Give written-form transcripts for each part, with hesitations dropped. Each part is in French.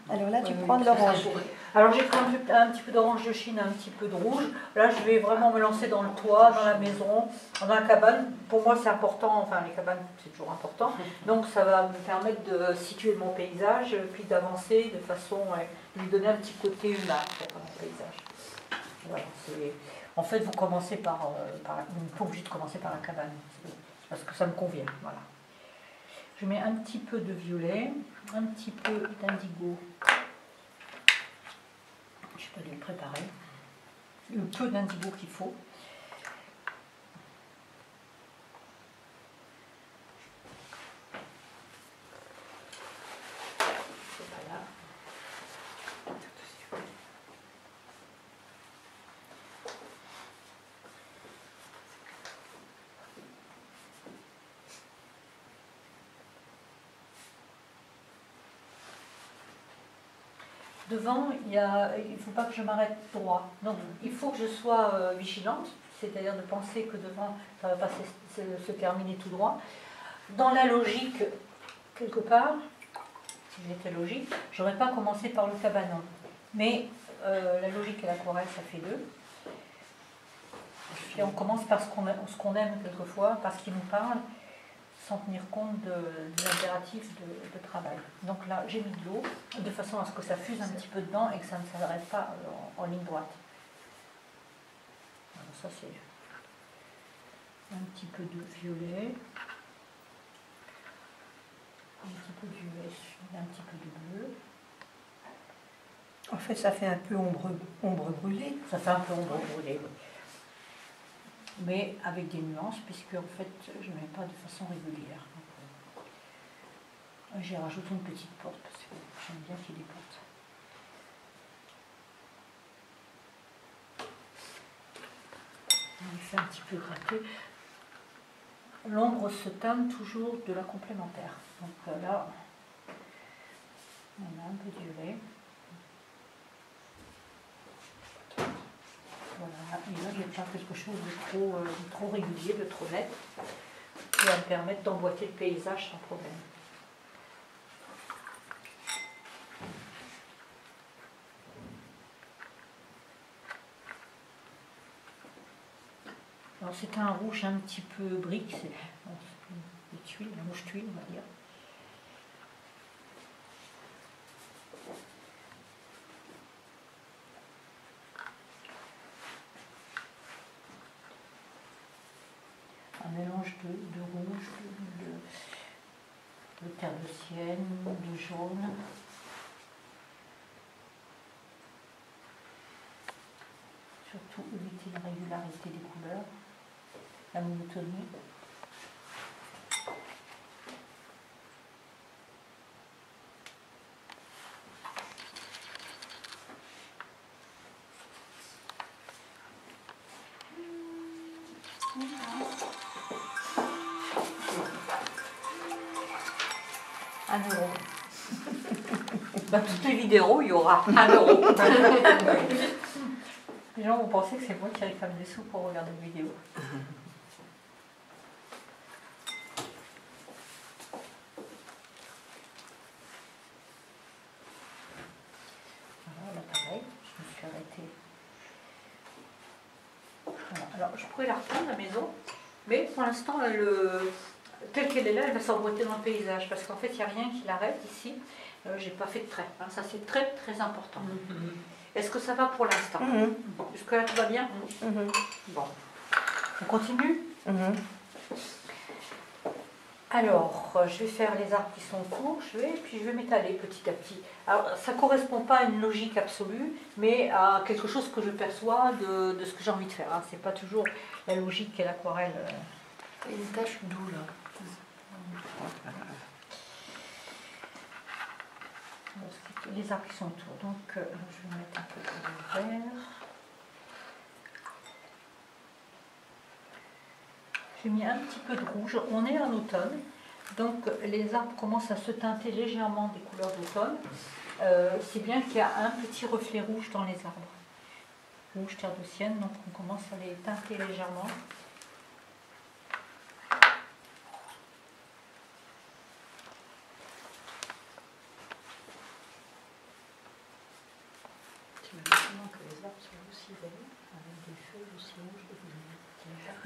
Alors là, tu prends de l'orange. Alors j'ai pris un petit peu d'orange de Chine, un petit peu de rouge. Là, je vais vraiment me lancer dans le toit, dans la maison, dans la cabane. Pour moi, c'est important, enfin les cabanes, c'est toujours important. Donc ça va me permettre de situer mon paysage, puis d'avancer de façon à lui donner un petit côté humain à mon paysage. Voilà, en fait, vous commencez vous n'êtes pas obligé de commencer par la cabane, parce que ça me convient. Voilà. Je mets un petit peu de violet, un petit peu d'indigo. Je peux le préparer. Le peu d'indigo qu'il faut. Voilà. Devant, il ne faut pas que je m'arrête droit. Donc, il faut que je sois vigilante, c'est-à-dire de penser que devant, ça ne va pas se terminer tout droit. Dans la logique, quelque part, si j'étais logique, je n'aurais pas commencé par le cabanon. Mais la logique et l'aquarelle, ça fait deux. Et on commence par ce qu'on aime quelquefois, par ce qui nous parle, sans tenir compte de l'impératif de travail. Donc là, j'ai mis de l'eau, de façon à ce que ça fuse un petit peu dedans et que ça ne s'arrête pas en ligne droite. Alors ça, c'est un petit peu de violet, un petit peu de violet, un petit peu de bleu. En fait, ça fait un peu ombre brûlée. Ça fait un peu ombre brûlée, oui. Mais avec des nuances, puisque en fait, je ne mets pas de façon régulière. J'ai rajouté une petite porte, parce que j'aime bien qu'il y ait des portes. On fait un petit peu gratter. L'ombre se teinte toujours de la complémentaire. Donc là, on a un peu de violet. Voilà, et là je vais faire quelque chose de trop régulier, de trop net, qui va me permettre d'emboîter le paysage sans problème. Alors c'est un rouge un petit peu brique, c'est des tuiles, un rouge tuile on va dire. Un mélange de rouge, de terre de sienne, de jaune. Surtout éviter la régularité des couleurs, la monotonie. €1. Dans toutes les vidéos, il y aura €1. Les gens vont penser que c'est moi qui réclame des sous pour regarder une vidéo. Voilà, là pareil, je me suis arrêtée. Voilà. Alors, je pourrais la reprendre à la maison, mais pour l'instant, telle qu'elle est là, elle va s'emboîter dans le paysage, parce qu'en fait, il n'y a rien qui l'arrête ici. J'ai pas fait de trait, hein. Ça c'est très très important. Est-ce que ça va pour l'instant? Jusque-là, tout va bien? Bon. On continue? Alors, je vais faire les arbres qui sont autour, puis je vais m'étaler petit à petit. Alors, ça ne correspond pas à une logique absolue, mais à quelque chose que je perçois de ce que j'ai envie de faire. Hein. Ce n'est pas toujours la logique et l'aquarelle. Il y a une tache d'eau là. Les arbres qui sont autour, donc je vais mettre un peu de vert. J'ai mis un petit peu de rouge. On est en automne, donc les arbres commencent à se teinter légèrement des couleurs d'automne. C'est bien qu'il y a un petit reflet rouge dans les arbres. Rouge, terre de sienne, donc on commence à les teinter légèrement.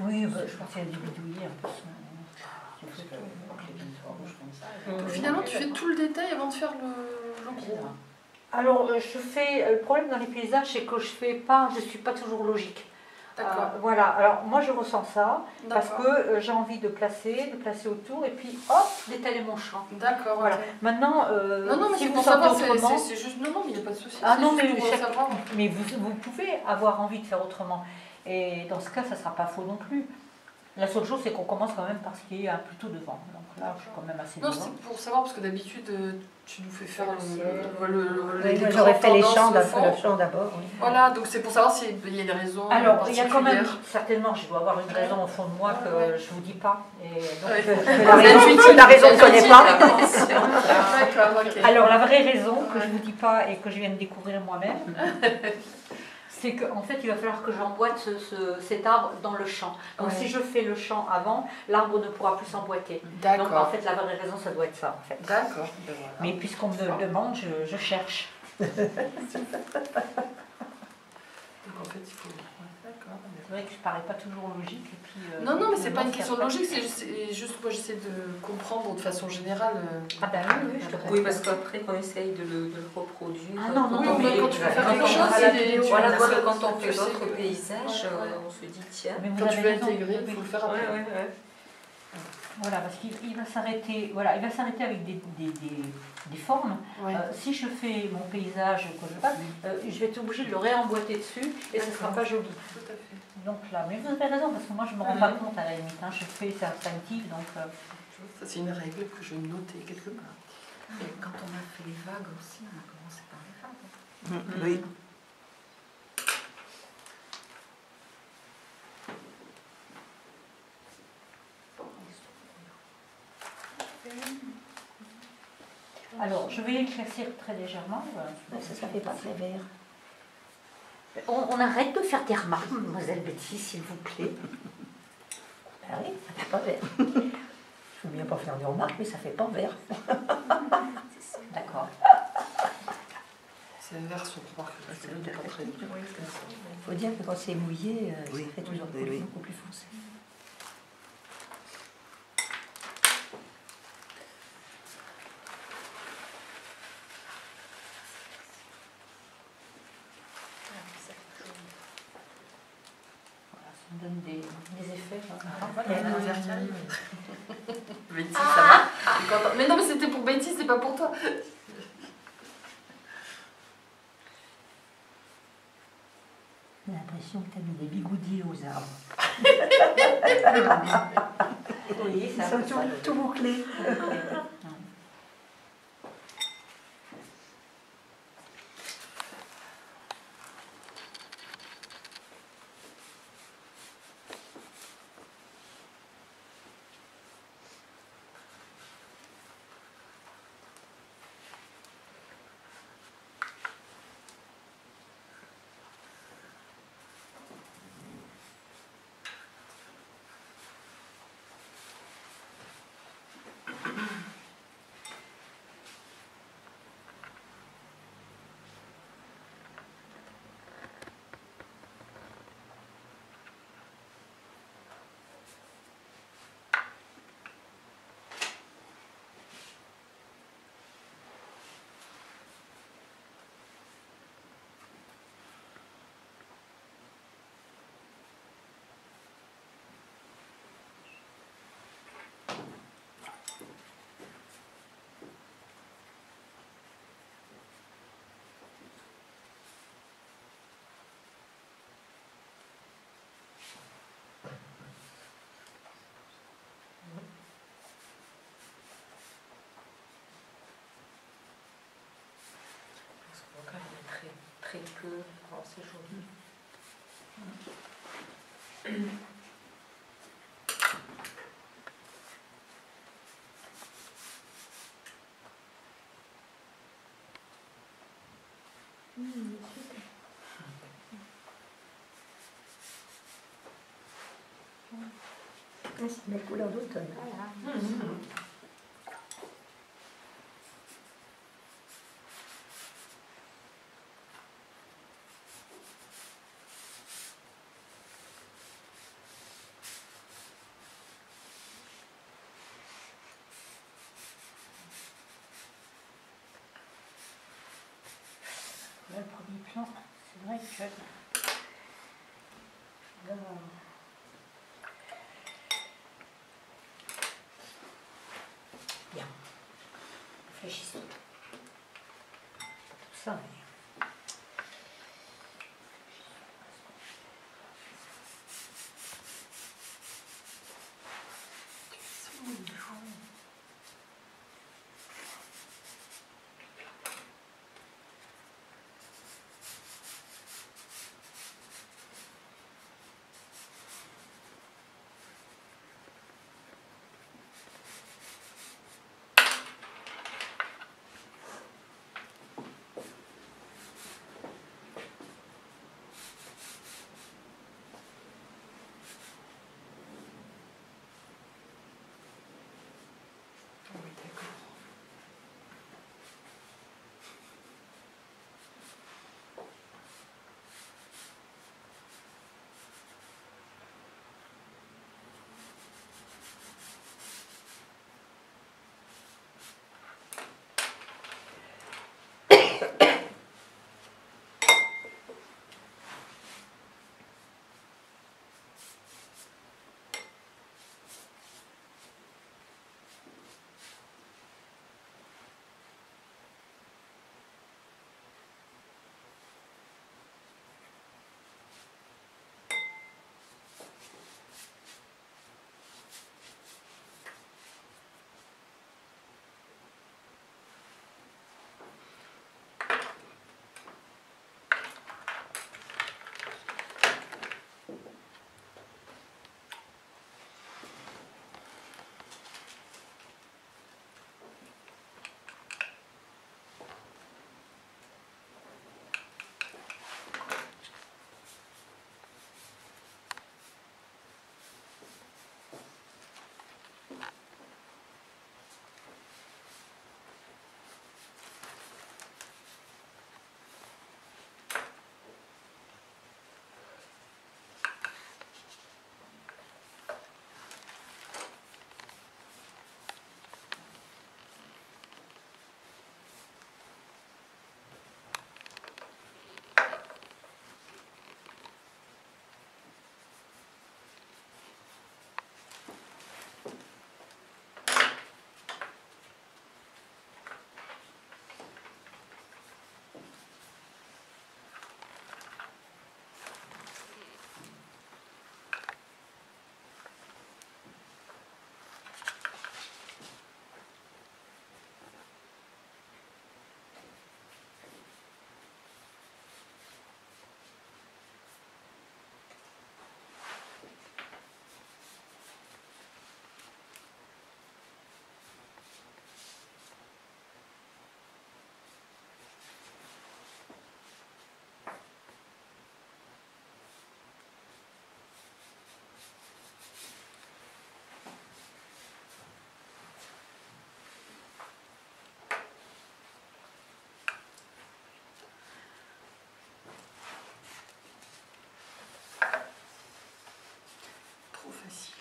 Oui, bah, je pense qu'il y a des bidouillis un peu. Finalement, tu fais tout le détail avant de faire le gros. Alors, je fais. Le problème dans les paysages, c'est que je suis pas toujours logique. D'accord. Voilà, alors moi je ressens ça parce D'accord. que j'ai envie de placer autour et puis hop, d'étaler mon champ. D'accord, Voilà. ok. Maintenant, Non, mais si c'est vous pour sentez savoir, autrement, c'est juste. Non, mais il n'y a pas de souci. ah c'est non, juste mais, pour savoir. mais vous pouvez avoir envie de faire autrement. Et dans ce cas, ça ne sera pas faux non plus. La seule chose, c'est qu'on commence quand même par ce qui est plutôt devant. Donc là, je suis quand même assez Non, devant. c'est pour savoir, parce que d'habitude, tu nous fais faire Oui, moi, les j'aurais fait les grandes champs tendances au fond. d'abord. Oui. Voilà, donc c'est pour savoir s'il y a des raisons Alors, il y a quand même, particulières. certainement, je dois avoir une raison au fond de moi que Ouais. je ne vous dis pas. Et donc, Ouais. La raison ne connaît pas. D'accord, ok. Alors, la vraie raison que je ne vous dis pas et que je viens de découvrir moi-même, c'est qu'en fait, il va falloir que j'emboîte cet arbre dans le champ. Donc, Ouais. si je fais le champ avant, l'arbre ne pourra plus s'emboîter. Donc, en D'accord. fait, la vraie raison, ça doit être ça, en fait. D'accord. Ben voilà. Mais puisqu'on me le demande, je cherche. Donc en fait, il faut. D'accord. C'est vrai que je ne parais pas toujours logique. Et puis, Non, mais c'est pas une finalement, question de après- logique, c'est juste moi j'essaie de comprendre de façon générale. Ah ben oui, je te comprends. Oui, parce qu'après, quand on essaye de le reproduire, Ah non, non, Oui, non, mais mais quand tu veux faire quand quelque on chose, fera il la est- vidéo, voilà, tu parce sais, que quand on tu fait sais d'autres que- paysages, Ouais, ouais. on se dit tiens. Mais vous Quand tu avez veux raison. intégrer, il Oui. faut le faire après. Ouais. Voilà, parce qu'il va s'arrêter. Voilà, il va s'arrêter avec des formes. Ouais. Si je fais mon paysage que je passe, je vais être obligée de le réemboîter dessus et ce ne sera pas joli. Tout à fait. Donc là, mais vous avez raison parce que moi je ne me rends pas compte à la limite. Hein. Je fais, c'est instinctif donc. Ça, c'est une règle que je notais quelque part. Et quand on a fait les vagues aussi, on a commencé par les vagues. Oui. Alors, je vais éclaircir très légèrement. Voilà. Ça fait pas très vert. On arrête de faire des remarques, mademoiselle Betty, s'il vous plaît. Ah oui, ça fait pas vert. Je veux bien pas faire de remarques, mais ça fait pas vert. D'accord. C'est inverse, on remarque que c'est pas très bien. Il faut dire que quand c'est mouillé, ça fait toujours beaucoup plus foncé. Voilà, ça me donne des effets. Il y a un vert qui arrive. Betty, ça va. T'es contente. Mais non, mais c'était pour Betty, c'est pas pour toi. J'ai l'impression que tu as mis des bigoudis aux arbres. Oui, Ils sont tout bouclés. On voit quand même très, très peu. Oh, c'est joli. C'est mes couleurs d'automne. Non, c'est vrai que... Là... Bien. Réfléchissons. Tout ça, mais... Oui, d'accord. Trop facile.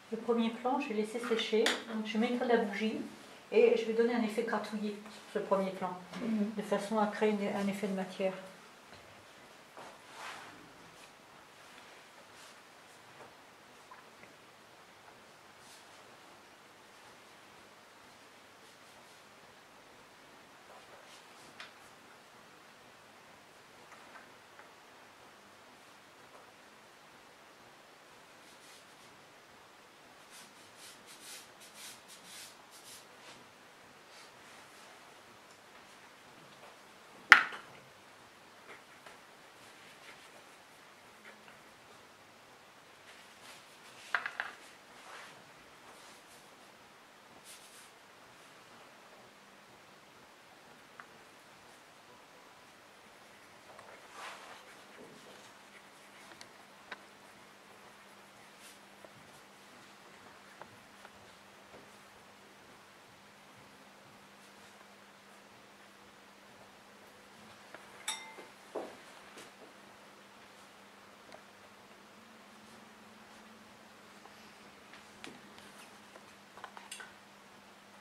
Le premier plan, je vais laisser sécher. Donc, je mettrai la bougie et je vais donner un effet gratouillé sur ce premier plan, de façon à créer un effet de matière.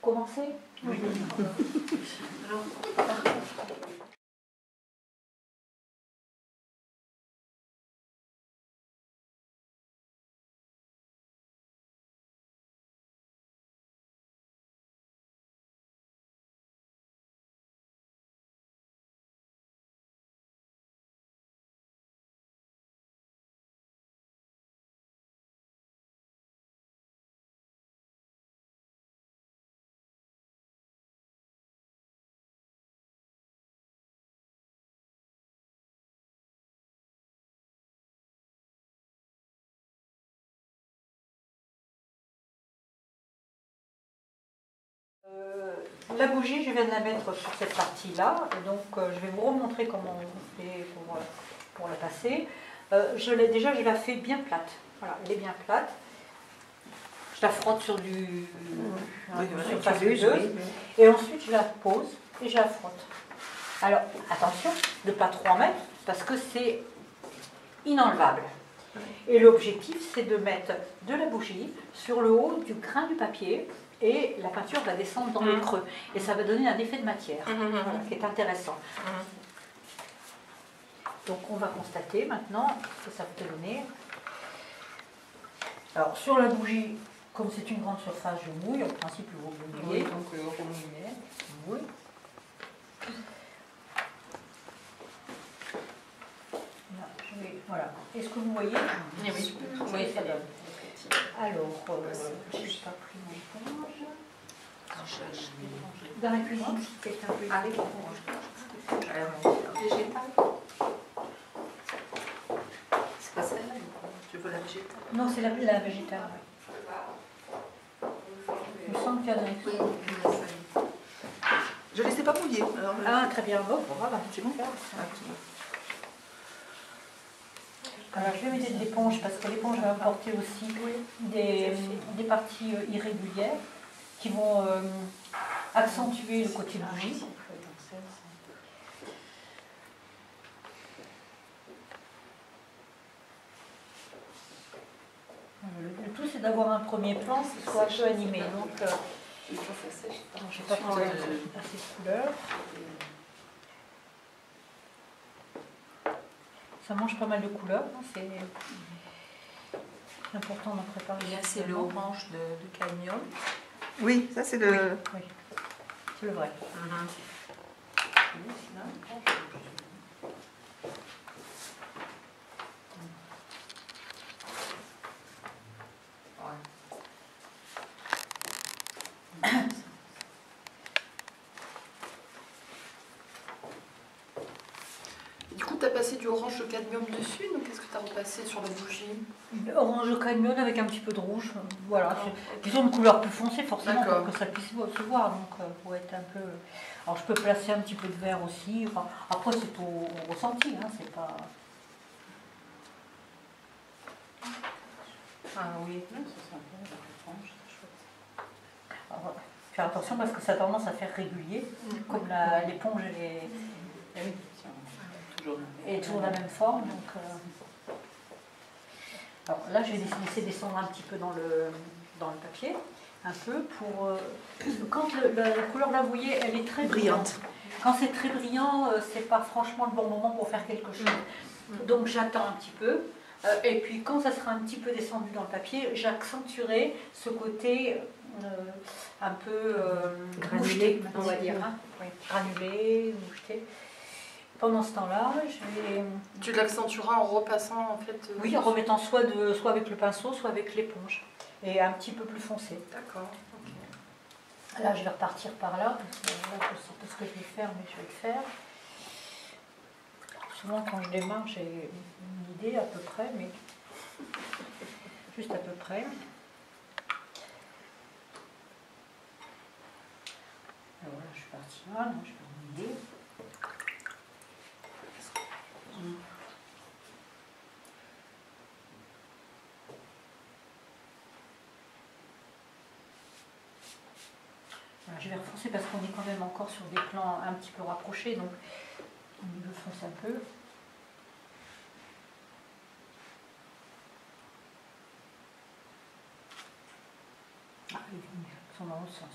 commencer? Oui. Alors, La bougie, je viens de la mettre sur cette partie-là, et donc je vais vous remontrer comment on fait pour la passer. Déjà, je la fais bien plate. Voilà, elle est bien plate. Je la frotte sur une surface huileuse, et ensuite je la pose et je la frotte. Alors, attention de ne pas trop en mettre, parce que c'est inenlevable. Et l'objectif, c'est de mettre de la bougie sur le haut du grain du papier, et la peinture va descendre dans le creux. Et ça va donner un effet de matière, voilà, qui est intéressant. Donc on va constater maintenant ce que ça peut donner. Alors sur la bougie, comme c'est une grande surface, je mouille. En principe, vous mouillez. donc on mouille. Oui. Voilà. Est-ce que vous voyez? Oui, oui. Vous voyez, ça donne. Alors, je n'ai pas pris mon éponge. Dans la cuisine, si quelqu'un peut y aller. Végétal. C'est pas celle-là, tu veux la végétale? Non, c'est la végétale. Il me semble qu'il y en a une. Oui, je ne laissais pas mouiller. Alors, Ah, très bien. Bon, voilà, c'est bon. Alors, je vais mettre de l'éponge parce que l'éponge va apporter aussi des parties irrégulières qui vont accentuer le côté bougie. Le tout, c'est d'avoir un premier plan qui soit un peu animé. Donc, je n'ai pas trouvé assez de couleurs. Ça mange pas mal de couleurs, hein, c'est important d'en préparer. Et là, c'est le orange de cadmium. Oui, ça c'est le... Oui, c'est le vrai. Du coup, tu as passé du orange de cadmium dessus, donc qu'est-ce que tu as repassé sur la bougie? Orange au cadmium avec un petit peu de rouge. Voilà, disons une couleur plus foncée forcément pour que ça puisse se voir. Donc, pour être un peu. Alors, je peux placer un petit peu de vert aussi. Enfin, après, c'est au ressenti, hein, c'est pas. Ah oui, Alors, voilà. Faire attention parce que ça a tendance à faire régulier, comme l'éponge est toujours de la même forme. Donc, alors là, je vais laisser descendre un petit peu dans le papier, un peu pour. Quand la couleur, là, vous voyez, elle est très brillante. Quand c'est très brillant, c'est pas franchement le bon moment pour faire quelque chose. Donc j'attends un petit peu. Et puis quand ça sera un petit peu descendu dans le papier, j'accentuerai ce côté un peu granulé, on va dire. Hein. Oui, granulé, moucheté. Pendant ce temps-là, je vais... Tu l'accentueras en repassant en fait. Oui, en remettant soit avec le pinceau, soit avec l'éponge. Et un petit peu plus foncé. D'accord. Okay. Là, je vais repartir par là, parce que là, je ne sais pas ce que je vais faire, mais je vais le faire. Souvent, quand je démarre, j'ai une idée à peu près, mais juste à peu près. Alors là, je suis partie là, donc je vais une idée. Voilà, je vais refoncer parce qu'on est quand même encore sur des plans un petit peu rapprochés, donc on le fonce un peu. Ah, ils sont dans l'autre sens.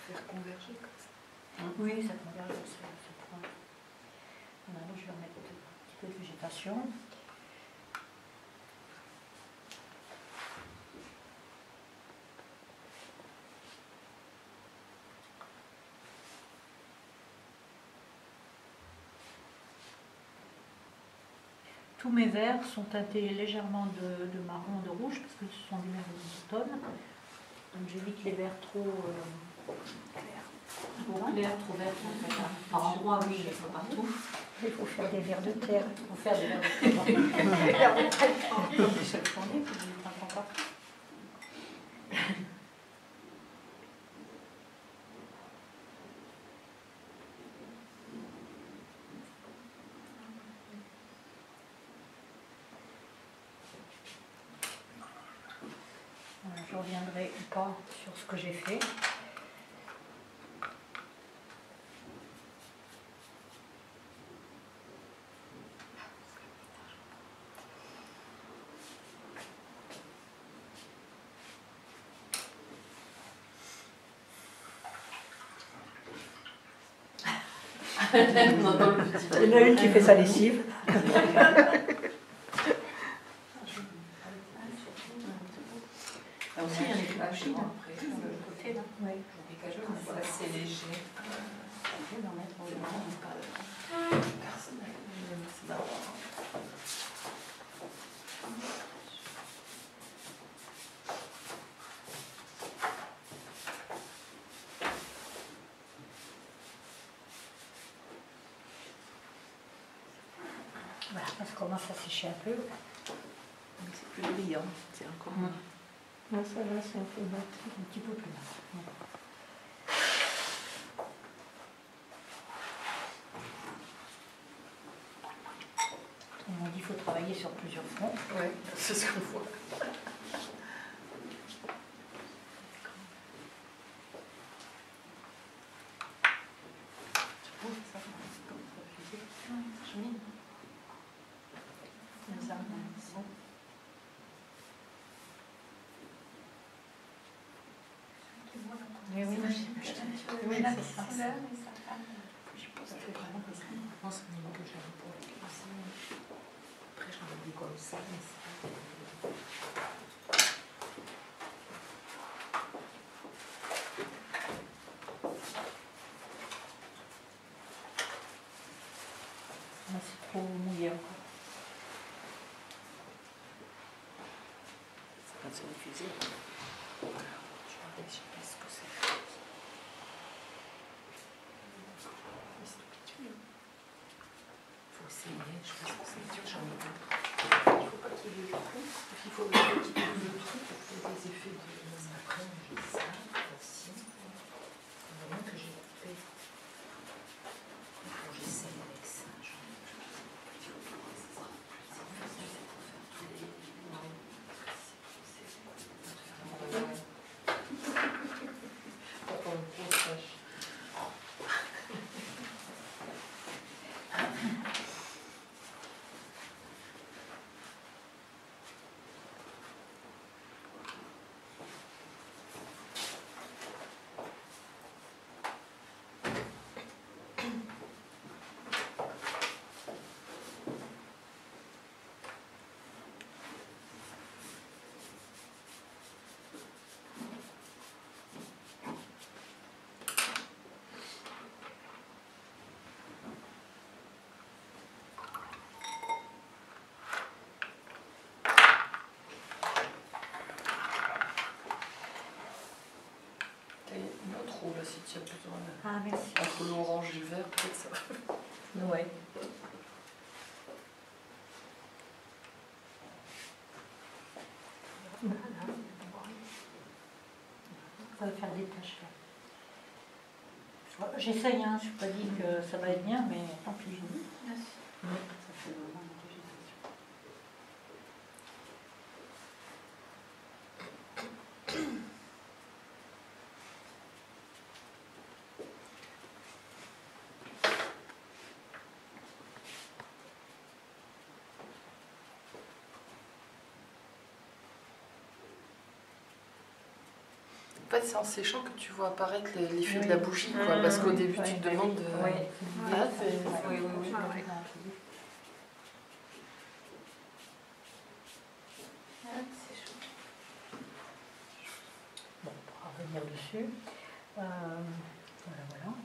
Faire converger comme ça. Oui, ça converge ce point. Voilà, je vais remettre un petit peu de végétation. Tous mes verres sont teintés légèrement de marron, de rouge, parce que ce sont des verres d'automne. Donc j'évite les verres trop clairs. Trop verts, en fait. Par endroits, oui, mais pas partout. Il faut faire des vers de terre. Il faut faire des verres de terre. Des verres de terre, comme Michel Fournier, qui dit un grand partout. Voilà, je reviendrai pas sur ce que j'ai fait. Non, dans le petit. Il y en a une qui fait sa lessive. Là aussi, il y a les machines après, sur le côté là. Oui. C'est assez léger. Voilà, ça commence à sécher un peu. C'est plus brillant, c'est encore moins. Là, ça va, c'est un peu mat. Un petit peu plus mat. On m'a dit qu'il faut travailler sur plusieurs fronts. Ouais, c'est ce qu'on voit. Oui, oui, Oui, là, c'est ça. Je pense que vraiment que c'est un niveau que j'avais pour la classe. Après, j'en ai dit comme ça, mais c'est là, c'est trop mouillé encore. pas de son fusée. Je sais pas ce que c'est. Il faut essayer, je pense que c'est dur, j'en ai pas. Il ne faut pas qu'il y ait le trou, il faut qu'il y ait le trou pour qu'il y ait des effets de... Après, on fait ça, aussi. Vraiment que j'ai coupé. Il faut que j'essaye avec ça. Une autre roue là si tu as besoin. Ah, merci. Entre l'orange et le vert, peut-être ça va. Ouais. Ça va faire des taches là. J'essaye, hein. Je ne suis pas dit que ça va être bien, mais tant pis. Merci. Oui, ça fait vraiment une végétation. En fait, c'est en séchant que tu vois apparaître l'effet de la bougie, quoi. Parce qu'au début, tu te demandes. Oui, Ah, oui, oui. Ah ouais. Bon, on va revenir dessus. Voilà, voilà.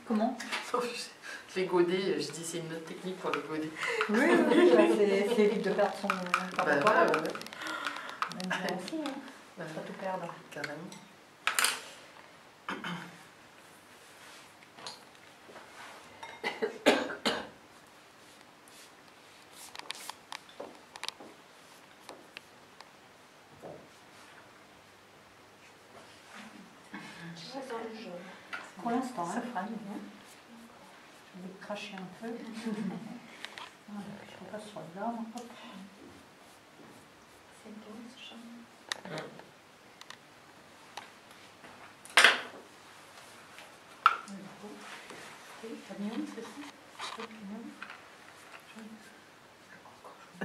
Comment? Les godets, je dis c'est une autre technique pour les godets. Oui, c'est évite de perdre son rapport. Ouais. Même bien aussi, hein. Faut pas tout perdre. Carrément. Pour l'instant, ça fera bien. Je vais cracher un peu. Voilà, je repasse sur le arbre. Hop. C'est beau ce champ.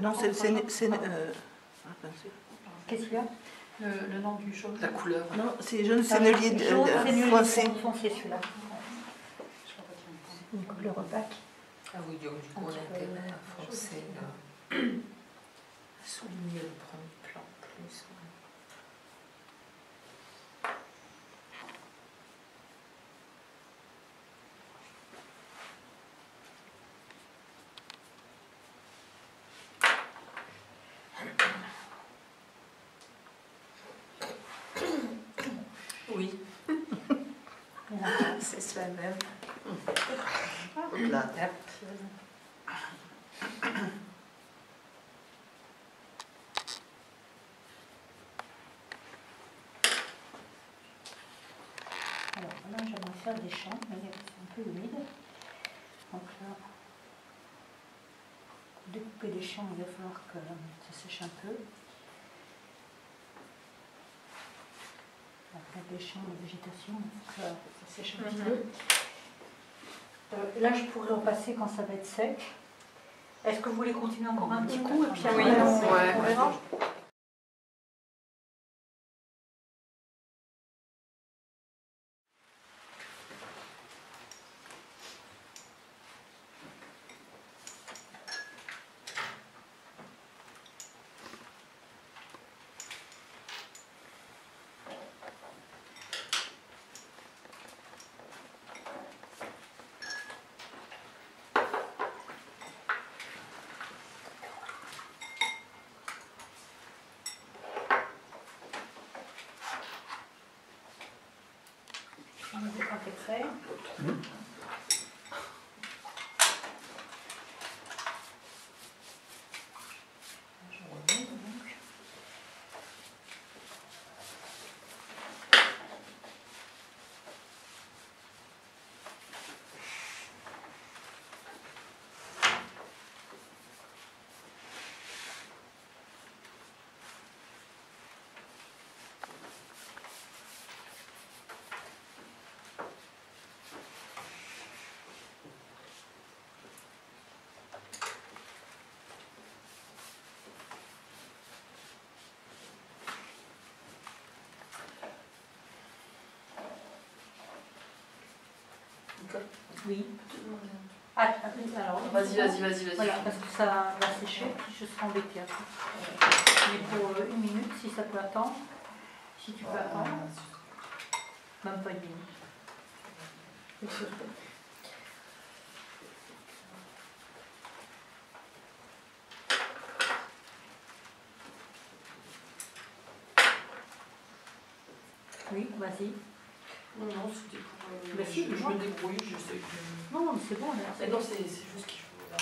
Non, c'est... Qu'est-ce qu'il y a? Le nom du jaune? La couleur. Non, c'est jaune sennelier foncé. Foncé celui-là. Une couleur opaque. Ah oui, donc du coup, on a intérêt à forcer, à souligner le premier plan plus. Oui. C'est cela même. Là. Alors là, j'aimerais faire des champs, mais c'est un peu humide. Donc là, pour découper des champs, il va falloir que ça sèche un peu. Faire des champs de végétation, il faut que ça sèche un petit peu. Là, je pourrais repasser quand ça va être sec. Est-ce que vous voulez continuer encore un petit coup et puis après, on verra. On va quand t'es prêt. Je remets donc. Nicole, Oui. je peux te demander un Ah, alors, Vas-y. Voilà, parce que ça va sécher, puis je serai embêtée après. Mais pour 1 minute, si ça peut attendre. Si tu peux attendre. Même pas 1 minute. Oui, vas-y. Non, c'était pour. Bah si, je moi. me débrouille, je sais que. Non, mais c'est bon. Là, Mais non, c'est juste qu'il faut. Là.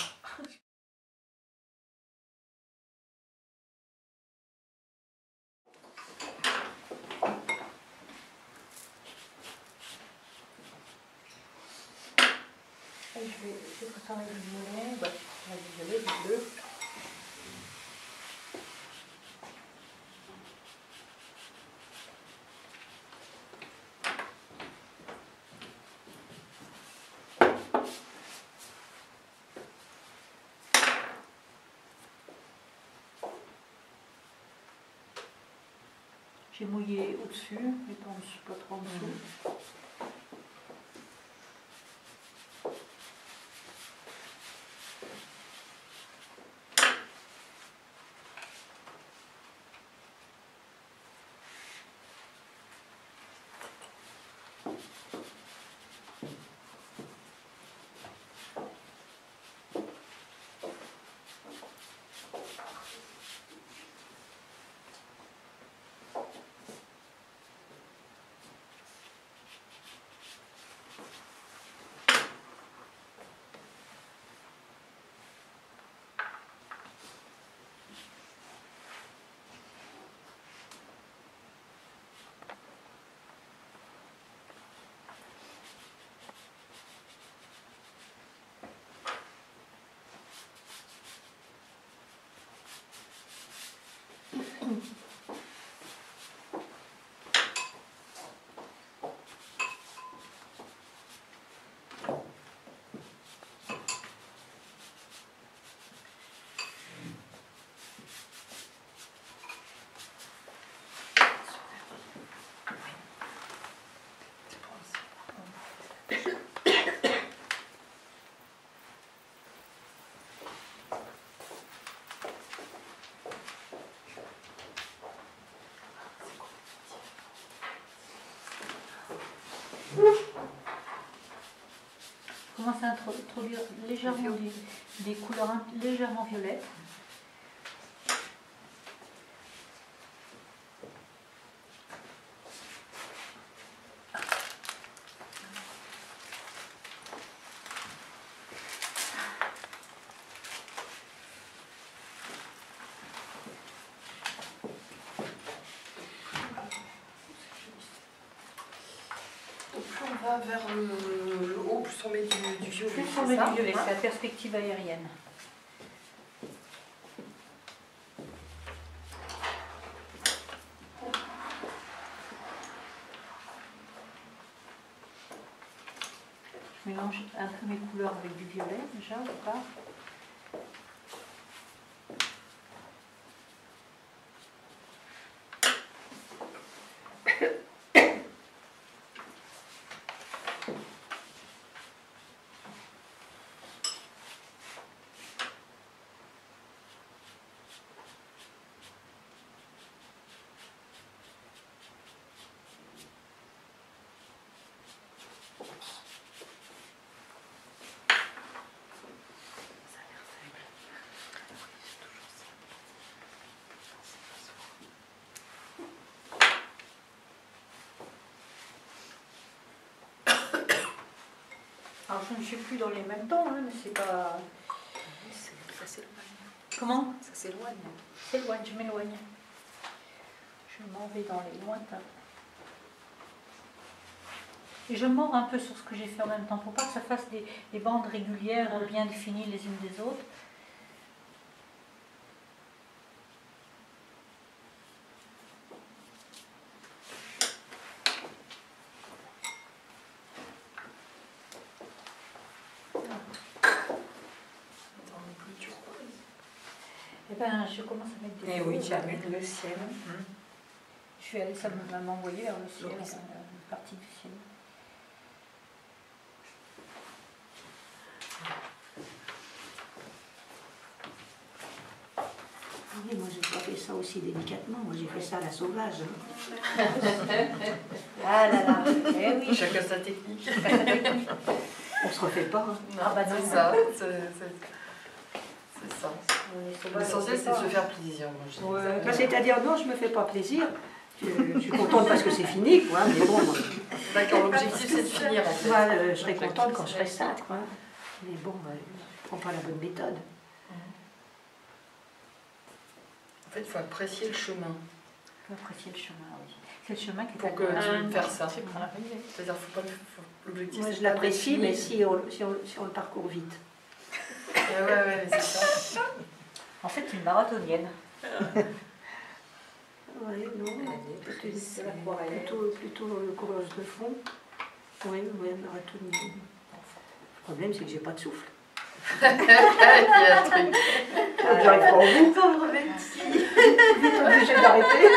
Et je vais préparer le violet. Bah, le violet, le bleu. J'ai mouillé au-dessus, mais pas en dessous, pas trop en dessous. Commence à introduire légèrement des couleurs légèrement violettes. Donc plus on va vers le haut, plus on met du violet. Plus on met du violet, c'est la perspective aérienne. Je mélange un peu mes couleurs avec du violet déjà au départ. Alors je ne suis plus dans les mêmes temps, hein, mais c'est pas... Ça s'éloigne. Comment? Ça s'éloigne. S'éloigne, je m'éloigne. Je m'en vais dans les lointains. Et je mords un peu sur ce que j'ai fait en même temps, pour pas que ça fasse des bandes régulières bien définies les unes des autres. Eh ben, je commence à mettre des Et feux, oui, tu as là. mis le ciel. Je vais aller, ça va m'envoyer vers le ciel, une partie du ciel. ça aussi délicatement. Moi, j'ai fait ça à la sauvage. Hein. Ah là là, eh oui. Chacun sa technique. On se refait pas. Hein. Ah bah non. C'est ça. C'est ça. L'essentiel, c'est de se faire plaisir. Moi, je dis. Ouais. Bah, c'est-à-dire, non, je me fais pas plaisir. Je suis contente parce que c'est fini, quoi. Mais bon, moi, D'accord, l'objectif, c'est de finir, en fait. moi, je serais contente quand je ferais ça, quoi. Mais bon, je prends pas la bonne méthode. En fait, il faut apprécier le chemin Faut apprécier le chemin, oui. C'est le chemin qui est pour que agréable. tu fasses ça. C'est pour l'arrivée. C'est-à-dire, l'objectif, Moi, c'est je pas l'apprécie, d'être mais fini. si on le parcourt vite. Ouais, c'est ça. En fait, une marathonienne. Oui, non, plutôt coureuse de fond. Oui, marathonienne. Le problème, c'est que j'ai pas de souffle. Il y a un truc. J'arrive pas au bout. Pauvre Betty. Vite obligée d'arrêter.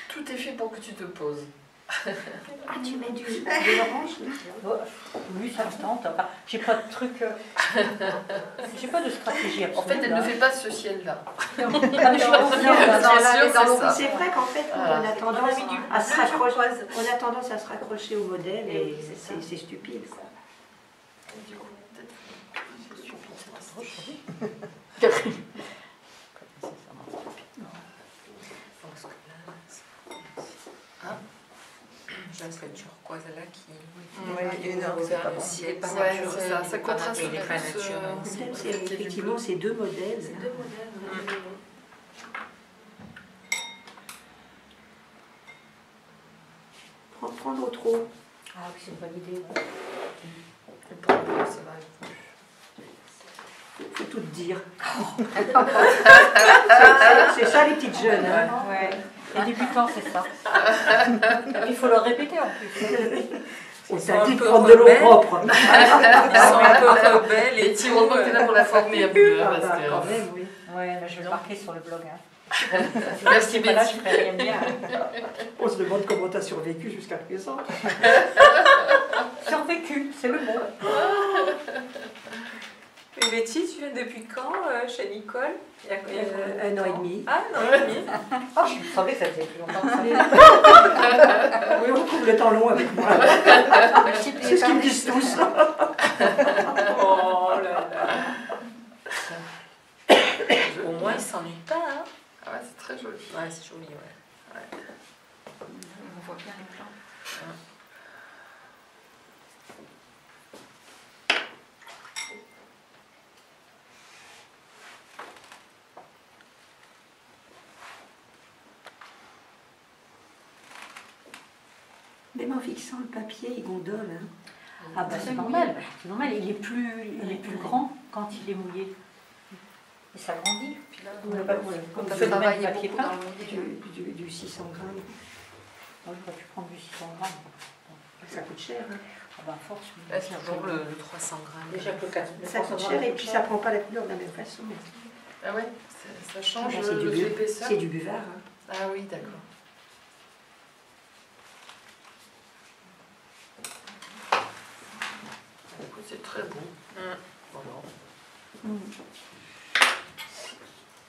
Tout est fait pour que tu te poses. Ah, tu mets de l'orange? Oui, ça me tente. Enfin, j'ai pas de truc. J'ai pas de stratégie En fait, elle ne fait pas ce ciel-là. Ah, mais je suis consciente. C'est vrai qu'en fait, on a tendance à se raccrocher. On a tendance à se raccrocher au modèle et c'est stupide, quoi. Du coup, peut-être c'est stupide, ça passe trop. Cette turquoise là qui vers le ciel, pas Ouais, naturel, c'est ça, ça contraste il n'est pas plus, naturel. Le problème, c'est effectivement ces deux modèles. Prendre trop. Ah oui, c'est une bonne idée. Ouais. Et pour le coup, ça va être Faut tout te dire. C'est ça les petites jeunes. Hein. Ouais. Les débutants, c'est ça. Et puis il faut le répéter en plus. On sont t'a un dit de peu prendre de l'eau rebelles. propre. Ils sont un peu rebelles et Et tu heureusement que tu es là pour la former un peu. Parce que... Quand même, oui. Ouais, mais je vais le marquer sur le blog. Hein. Merci, C'est pas là, Betty. je ferai rien de bien. On se demande comment tu as survécu jusqu'à présent. Survécu, c'est le mot. Et Betty, tu viens depuis quand chez Nicole? Il y a Un an et demi. Ah, un an et demi. Ah, je savais que ça faisait plus longtemps que ça. Oui, on trouve le temps long avec moi. C'est ce qu'ils me disent tous. Oh là là. Au moins, il s'ennuie pas, hein? Ah ouais, c'est très joli. Ouais, c'est joli, ouais. On voit bien les plans. Même en fixant le papier, il gondole. Hein. Ah bah c'est normal. C'est normal, il est plus grand quand il est mouillé. Et ça grandit. Puis là, On n'a pas comme tu tu fais le travailles papier beaucoup peint. dans le milieu. Du 600 grammes. Moi, j'aurais pu prendre du 600 grammes. Ça coûte cher. Hein. Ah bah force. Là, c'est toujours le 300 grammes. Déjà que 4. Ça coûte cher et puis ça prend pas la couleur de la même façon. Ah ouais, ça change Ah, c'est l'épaisseur. C'est du buvard. Hein. Ah oui, d'accord. Écoute, c'est très beau. Voilà.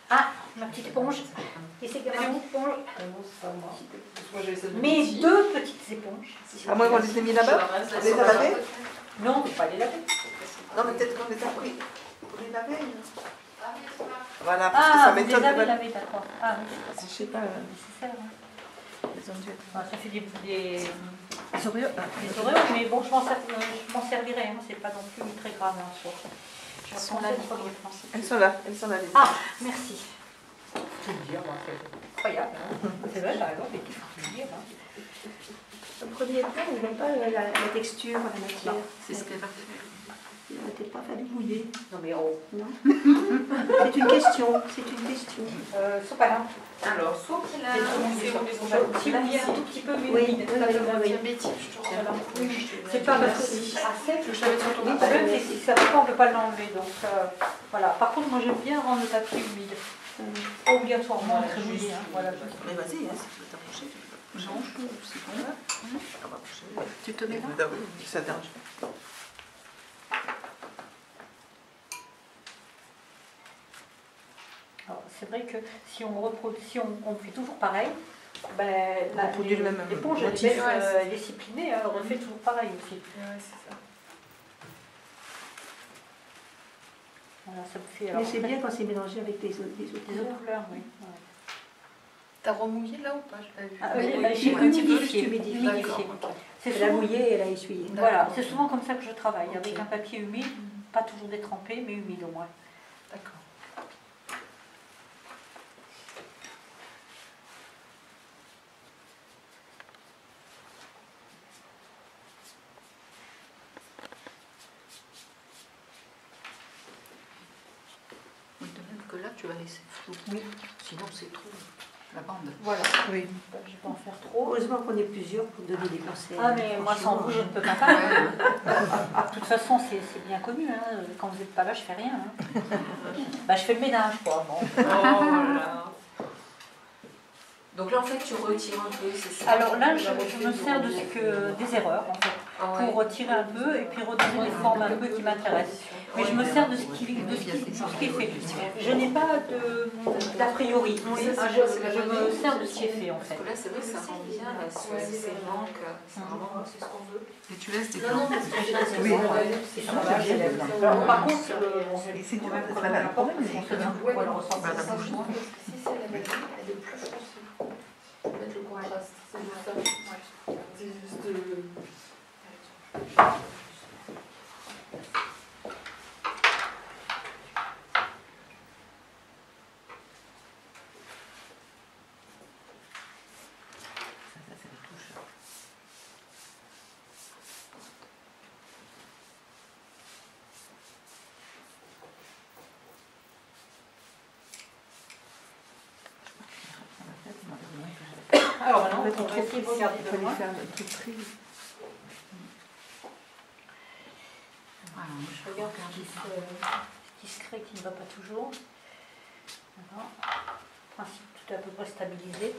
Ah, ma petite éponge. Et c'est que ma petite éponge. Moi, j'ai celle de Mes Betty. deux petites éponges. À moins qu'on les ait mis là-bas. Je On les a lavés? Non, on ne peut pas les laver. Non, mais peut-être qu'on les a pris. On les lavait. Voilà, parce que Ah, ça vous les m'étonne. avez lavés, d'accord. Ah oui, Je sais pas. nécessaire. Hein. Ils ont dû être. Ah, ça fait des Oreos. Oreos, mais bon, je m'en servirai. Hein. C'est pas non plus très grave en soi. Elles sont là, les premiers français. Elles sont là, elles sont là. Les... Ah, merci. Faut le dire, moi, c'est incroyable. Hein. C'est vrai, par exemple, les petits, faut le dire. Hein. Le premier plan, ils n'ont pas la texture, la matière. C'est ce qu'elle a fait. Il n'aurait pas fallu mouiller. Non, mais oh. Non. C'est une question. C'est une question. Sopalin. Alors, soit qu'il a Si vous vient un tout petit peu, mais Oui, humide. oui. Betty, je te Voilà. remets. C'est pas parce que c'est à sec. Je savais sur ton Le problème, c'est que si ça va pas, on ne peut pas l'enlever. Donc, voilà. Par contre, moi, j'aime bien rendre le papier humide. Pas obligatoirement très mouillé. Hein. Voilà. Mais vas-y, hein, si tu veux t'approcher, tu peux. Non, je peux. C'est bon. On va approcher. Tu te mets là? Ah oui, ça dérange pas. vrai que si on fait toujours pareil, ben, On produit le même l'éponge motif. elle est disciplinée, elle refait toujours pareil aussi. Ouais, c'est ça. Voilà, ça me fait. Mais c'est bien quand c'est mélangé avec les autres Les couleurs. autres couleurs, oui. Ouais. T'as remouillé là ou pas? Je l'ai vu. Ah, oui, oui, bah, j'ai un petit peu humidifié. humidifié. D'accord, humidifié. ok. C'est Elle a souvent, mouillé et elle a essuyé. voilà, D'accord. c'est souvent comme ça que je travaille, Ok. avec un papier humide, pas toujours détrempé, mais humide au moins. D'accord. Oui, de même que là, tu vas laisser flou. Oui. Sinon, c'est trop la bande. Voilà, Oui. je vais pas en faire trop. Heureusement qu'on est plusieurs pour donner des conseils. Ah mais moi sans vous je ne peux pas faire. De toute façon c'est bien connu, hein. Quand vous n'êtes pas là je fais rien. Hein. Bah, je fais le ménage quoi. Bon. Oh là. Donc là, en fait, tu retires un peu, c'est ça? Alors là je me sers de des erreurs en fait, pour retirer un peu et puis redonner des formes un peu qui m'intéressent. Mais je me sers de ce qui est fait. Je n'ai pas d'a priori. Hein, je me sers de ce qui est fait en fait. Parce que là, c'est vrai que ça rend bien, là, ces manques, c'est vraiment ce qu'on veut. Et tu laisses des Non, non, plans. parce que j'ai Oui. Alors, par contre, Et c'est du même qu'on a quand même des Ouais, alors, si c'est la magie, elle est plus foncée. Faut mettre le contraste, c'est juste ça. Ouais. C'est juste. alors maintenant En fait, on va essayer de regarder de loin. faire le truc pris. Voilà, Je regarde ce qui se crée, qui ne va pas toujours. Voilà. Principe tout à peu près stabilisé.